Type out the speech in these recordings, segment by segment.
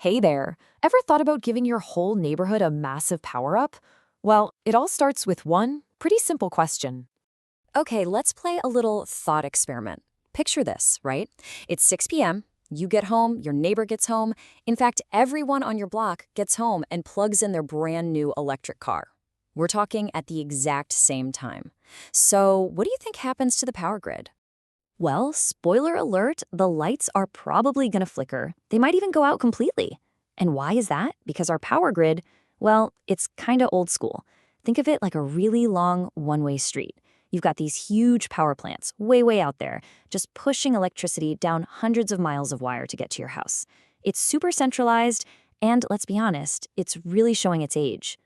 Hey there, ever thought about giving your whole neighborhood a massive power up? Well, it all starts with one pretty simple question. Okay, let's play a little thought experiment. Picture this, right? It's 6 p.m., you get home, your neighbor gets home. In fact, everyone on your block gets home and plugs in their brand new electric car. We're talking at the exact same time. So, what do you think happens to the power grid? Well, spoiler alert, the lights are probably going to flicker. They might even go out completely. And why is that? Because our power grid, well, it's kind of old school. Think of it like a really long one-way street. You've got these huge power plants way out there, just pushing electricity down hundreds of miles of wire to get to your house. It's super centralized, and let's be honest, it's really showing its age.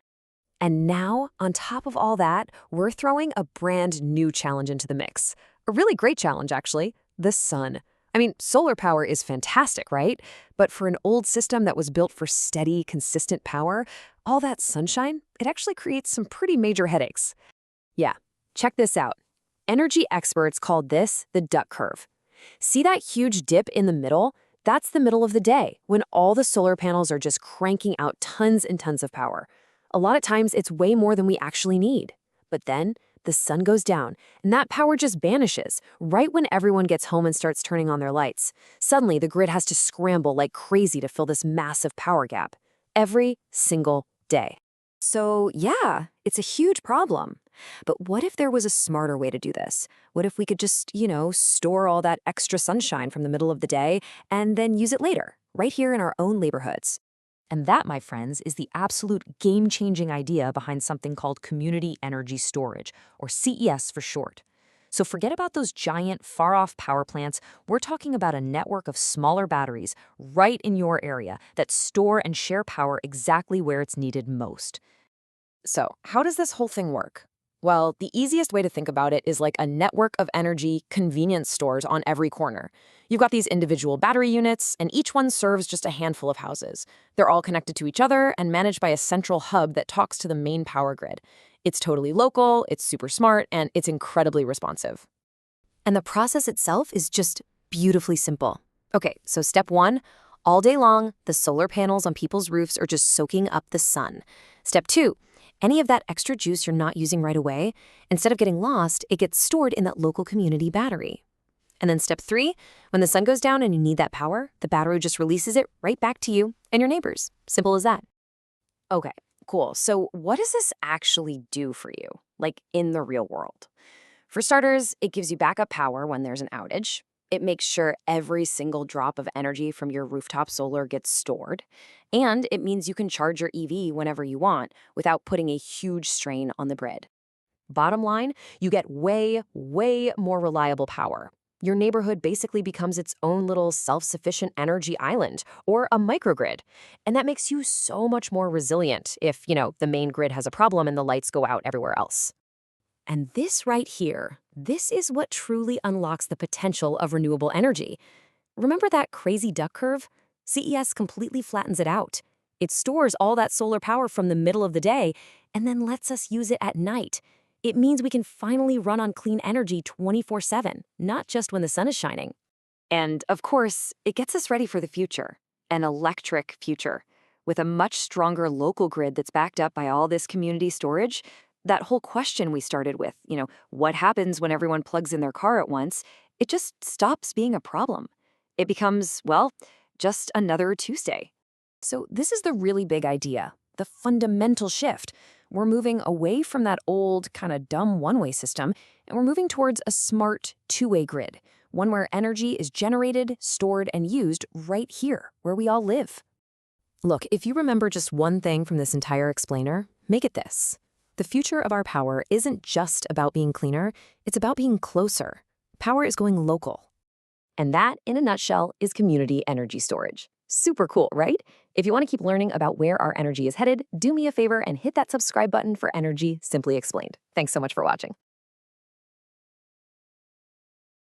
And now, on top of all that, we're throwing a brand new challenge into the mix. A really great challenge, actually, the sun. I mean, solar power is fantastic, right? But for an old system that was built for steady, consistent power, all that sunshine, it actually creates some pretty major headaches. Yeah, check this out. Energy experts called this the duck curve. See that huge dip in the middle? That's the middle of the day, when all the solar panels are just cranking out tons and tons of power. A lot of times, it's way more than we actually need. But then, the sun goes down, and that power just vanishes, right when everyone gets home and starts turning on their lights. Suddenly, the grid has to scramble like crazy to fill this massive power gap. Every single day. So, yeah, it's a huge problem. But what if there was a smarter way to do this? What if we could just, store all that extra sunshine from the middle of the day and then use it later, right here in our own neighborhoods? And that, my friends, is the absolute game-changing idea behind something called community energy storage, or CES for short. So forget about those giant, far-off power plants. We're talking about a network of smaller batteries right in your area that store and share power exactly where it's needed most. So, how does this whole thing work? Well, the easiest way to think about it is like a network of energy convenience stores on every corner. You've got these individual battery units, and each one serves just a handful of houses. They're all connected to each other and managed by a central hub that talks to the main power grid. It's totally local, it's super smart, and it's incredibly responsive. And the process itself is just beautifully simple. Okay, so step one, all day long, the solar panels on people's roofs are just soaking up the sun. Step two, any of that extra juice you're not using right away, instead of getting lost, it gets stored in that local community battery. And then step three, when the sun goes down and you need that power, the battery just releases it right back to you and your neighbors. Simple as that. Okay, cool. So what does this actually do for you, like in the real world? For starters, it gives you backup power when there's an outage. It makes sure every single drop of energy from your rooftop solar gets stored. And it means you can charge your EV whenever you want without putting a huge strain on the grid. Bottom line, you get way more reliable power. Your neighborhood basically becomes its own little self-sufficient energy island or a microgrid. And that makes you so much more resilient if, the main grid has a problem and the lights go out everywhere else. And this right here, this is what truly unlocks the potential of renewable energy. Remember that crazy duck curve? CES completely flattens it out. It stores all that solar power from the middle of the day and then lets us use it at night. It means we can finally run on clean energy 24/7, not just when the sun is shining. And of course, it gets us ready for the future, an electric future. With a much stronger local grid that's backed up by all this community storage, that whole question we started with, what happens when everyone plugs in their car at once, it just stops being a problem. It becomes, well, just another Tuesday. So this is the really big idea, the fundamental shift. We're moving away from that old, kind of dumb one-way system, and we're moving towards a smart two-way grid, one where energy is generated, stored, and used right here, where we all live. Look, if you remember just one thing from this entire explainer, make it this. The future of our power isn't just about being cleaner, it's about being closer. Power is going local. And that, in a nutshell, is community energy storage. Super cool, right? If you want to keep learning about where our energy is headed, do me a favor and hit that subscribe button for Energy Simply Explained. Thanks so much for watching.